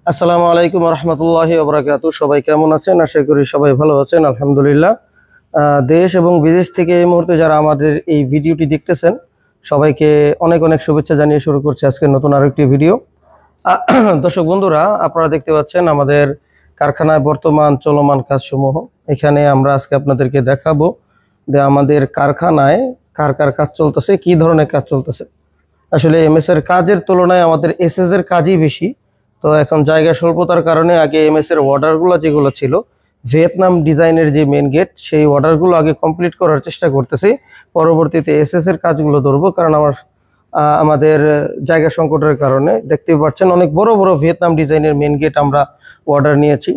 আসসালামু আলাইকুম রহমতুল্লাহি ওয়া বারাকাতুহু। সবাই কেমন আছেন? আশা করি সবাই ভালো আছেন, আলহামদুলিল্লাহ। দেশ এবং বিদেশ থেকে এই মুহূর্তে যারা আমাদের এই ভিডিওটি দেখতেছেন সবাইকে অনেক অনেক শুভেচ্ছা জানিয়ে শুরু করছি আজকে নতুন আরেকটি ভিডিও। দর্শক বন্ধুরা, আপনারা দেখতে পাচ্ছেন আমাদের কারখানায় বর্তমান চলমান কাজসমূহ। এখানে আমরা আজকে আপনাদেরকে দেখাবো যে আমাদের কারখানায় কার কার কাজ চলতেছে, কি ধরনের কাজ চলতেছে। আসলে এমএস এর কাজের তুলনায় আমাদের এসএস এর কাজই বেশি। তো এখন জায়গা স্বল্পতার কারণে আগে এমএস এর অর্ডারগুলো যেগুলো ছিল ভিয়েতনাম ডিজাইনের যে মেন গেট, সেই অর্ডারগুলো আগে কমপ্লিট করার চেষ্টা করতেছি। পরবর্তীতে এসএস এর কাজগুলো ধরবো, কারণ আমাদের জায়গা সংকটের কারণে দেখতে পাচ্ছেন অনেক বড় বড় ভিয়েতনাম ডিজাইনের মেন গেট আমরা অর্ডার নিয়েছি।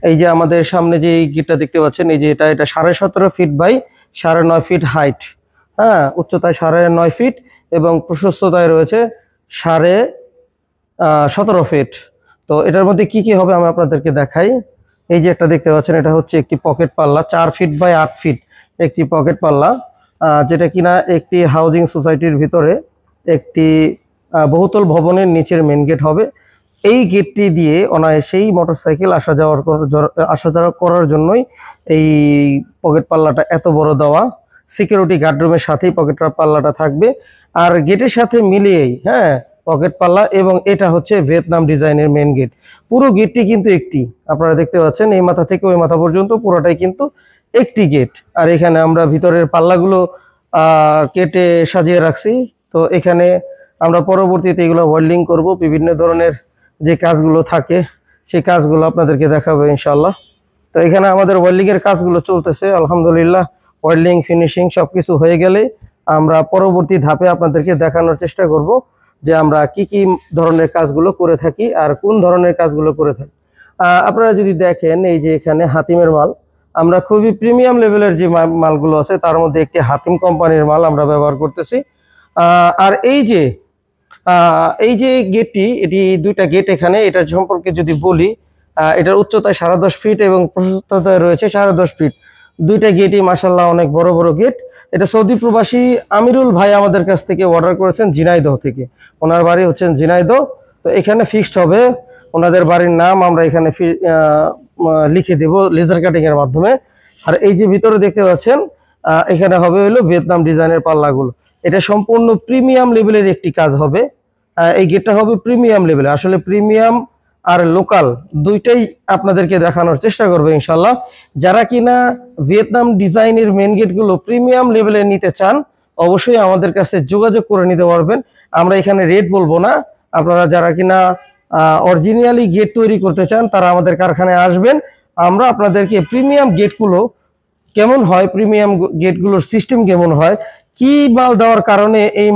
এই যে আমাদের সামনে যে গেটটা দেখতে পাচ্ছেন, এই যে এটা 17.5 ফিট বাই 9.5 ফিট হাইট, হ্যাঁ, উচ্চতায় 9.5 ফিট এবং প্রশস্ততায় রয়েছে 17.5 ফিট। তো এটার মধ্যে কি কি হবে আমি আপনাদেরকে দেখাই। এই যে একটা দেখতে পাচ্ছেন, এটা হচ্ছে একটি পকেট পাল্লা, 4 ফিট বাই 8 ফিট একটি পকেট পাল্লা, যেটা কিনা একটি হাউজিং সোসাইটির ভিতরে একটি বহুতল ভবনের নিচের মেন গেট হবে। এই গেটটি দিয়ে অনায়াসেই মোটরসাইকেল আসা যাওয়া করার জন্যই এই পকেট পাল্লাটা এত বড় দেওয়া। সিকিউরিটি গার্ডরুমের সাথেই পকেট পাল্লাটা থাকবে, আর গেটের সাথে মিলিয়েই, হ্যাঁ, পকেট পাল্লা এবং এটা হচ্ছে ভিয়েতনাম ডিজাইনের মেন গেট। পুরো গেটটি কিন্তু একটি, আপনারা দেখতে পাচ্ছেন এই মাথা থেকে ওই মাথা পর্যন্ত পুরোটাই কিন্তু একটি গেট। আর এখানে আমরা ভিতরের পাল্লাগুলো কেটে সাজিয়ে রাখছি। তো এখানে আমরা পরবর্তীতে এগুলো ওয়েল্ডিং করব, বিভিন্ন ধরনের যে কাজগুলো থাকে সেই কাজগুলো আপনাদেরকে দেখাবো ইনশাল্লাহ। তো এখানে আমাদের ওয়েল্ডিং এর কাজগুলো চলতেছে আলহামদুলিল্লাহ। ওয়েল্ডিং ফিনিশিং সবকিছু হয়ে গেলে আমরা পরবর্তী ধাপে আপনাদেরকে দেখানোর চেষ্টা করব যে আমরা কি কি ধরনের কাজগুলো করে থাকি আর কোন ধরনের কাজগুলো করে থাকি। আপনারা যদি দেখেন, এই যে এখানে হাতিমের মাল, আমরা খুবই প্রিমিয়াম লেভেলের যে মালগুলো আছে তার মধ্যে একটি হাতিম কোম্পানির মাল আমরা ব্যবহার করতেছি। আর এই যে গেটটি, এটি দুইটা গেট, এখানে এটার সম্পর্কে যদি বলি, এটার উচ্চতায় 10.5 ফিট এবং প্রশস্ততায় রয়েছে 10.5 ফিট। দুইটা গেটই মাশাআল্লাহ অনেক বড় বড় গেট। এটা সৌদি প্রবাসী আমিরুল ভাই আমাদের কাছ থেকে অর্ডার করেছেন ঝিনাইদহ থেকে। ওনার বাড়ি হচ্ছেন ঝিনাইদহ। তো এখানে ফিক্সড হবে ওনাদের বাড়ির নাম, আমরা এখানে লিখে দেব লেজার কাটিং এর মাধ্যমে। আর এই যে ভিতরে দেখতে পাচ্ছেন, এখানে হবে হলো ভিয়েতনাম ডিজাইনের পাল্লাগুলো। এটা সম্পূর্ণ প্রিমিয়াম লেভেলের একটি কাজ হবে। এই গেটটা হবে প্রিমিয়াম লেভেলে। আসলে প্রিমিয়াম আর লোকাল দুইটাই আপনাদেরকে দেখানোর চেষ্টা করবে ইনশাল্লাহ। যারা কিনা ভিয়েতনাম ডিজাইনের মেন গেটগুলো প্রিমিয়াম লেভেলে নিতে চান অবশ্যই আমাদের কাছে যোগাযোগ করে নিতে পারবেন। আমরা এখানে রেট বলবো না। আপনারা যারা কিনা অরিজিনালি গেট তৈরি করতে চান তারা আমাদের কারখানায় আসবেন। আমরা আপনাদেরকে প্রিমিয়াম গেটগুলো কেমন হয়, প্রিমিয়াম গেটগুলোর সিস্টেম কেমন হয়, কি মাল দেওয়ার কারণে এই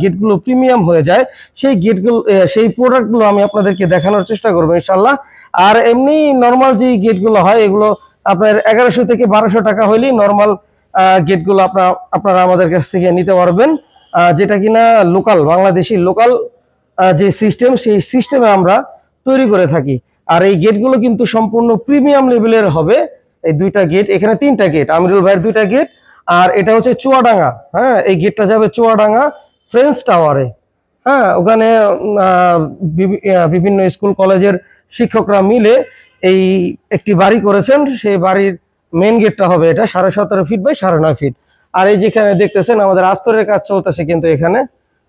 গেটগুলো প্রিমিয়াম হয়ে যায়, সেই গেটগুলো সেই প্রোডাক্টগুলো আমি আপনাদেরকে দেখানোর চেষ্টা করবো ইনশাল্লাহ। আর এমনি নর্মাল যে গেটগুলো হয় এগুলো আপনার 1100 থেকে 1200 টাকা হইলেই নর্মাল গেটগুলো আপনারা আমাদের কাছ থেকে নিতে পারবেন, যেটা কিনা লোকাল বাংলাদেশি লোকাল যে সিস্টেম, সেই সিস্টেমে আমরা তৈরি করে থাকি। আর এই গেটগুলো কিন্তু সম্পূর্ণ প্রিমিয়াম লেভেলের হবে। এই দুইটা গেট, এখানে 3টা গেট, আমিরুল ভাইয়ের 2টা গেট, আর এটা হচ্ছে চুয়াডাঙ্গা। হ্যাঁ, এই গেটটা যাবে চুয়াডাঙ্গা ফ্রেন্স টাওয়ারে। হ্যাঁ, ওখানে বিভিন্ন স্কুল কলেজের শিক্ষকরা মিলে এই একটি বাড়ি করেছেন। সেই বাড়ির মেন গেটটা হবে এটা 17.5 ফিট বাই 9.5 ফিট। আর এই যেখানে দেখতেছেন আমাদের আস্তরের কাজ চলতেছে কিন্তু এখানে,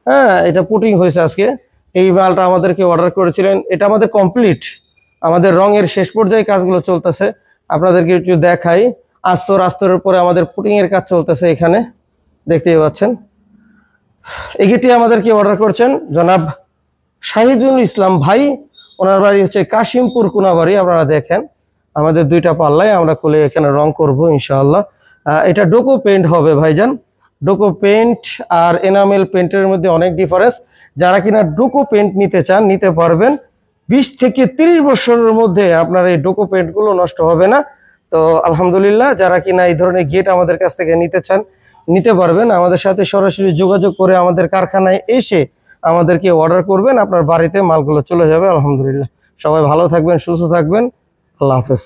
হ্যাঁ, এটা পুটিং হয়েছে আজকে। এই মালটা আমাদেরকে অর্ডার করেছিলেন, এটা আমাদের কমপ্লিট, আমাদের রঙের শেষ পর্যায়ে কাজগুলো চলতেছে। আপনাদেরকে একটু দেখাই, আস্তরের পরে আমাদের পুটিং এর কাজ চলতেছে এখানে, দেখতেই পাচ্ছেন। এগিটি আমাদেরকে অর্ডার করছেন জনাব শাহিদুল ইসলাম ভাই। ওনার বাড়ি হচ্ছে কাশিমপুর কোনাবাড়ি। আপনারা দেখেন আমাদের 2টা পাল্লায় আমরা খুলে এখানে রং করব ইনশাআল্লাহ। এটা ডোকো পেইন্ট হবে ভাইজান। ডোকো পেইন্ট আর এনামেল পেইন্টের মধ্যে অনেক ডিফারেন্স। যারা কিনা ডোকো পেইন্ট নিতে চান নিতে পারবেন। 20 থেকে 30 বছরের মধ্যে আপনার এই ডোকো পেইন্টগুলো নষ্ট হবে না। তো আলহামদুলিল্লাহ, যারা কিনা এই ধরনের গেট আমাদের কাছ থেকে নিতে চান নিতে পারবেন। আমাদের সাথে সরাসরি যোগাযোগ করে আমাদের কারখানায় এসে আমাদেরকে অর্ডার করবেন, আপনার বাড়িতে মালগুলো চলে যাবে আলহামদুলিল্লাহ। সবাই ভালো থাকবেন, সুস্থ থাকবেন, আল্লাহ হাফেজ।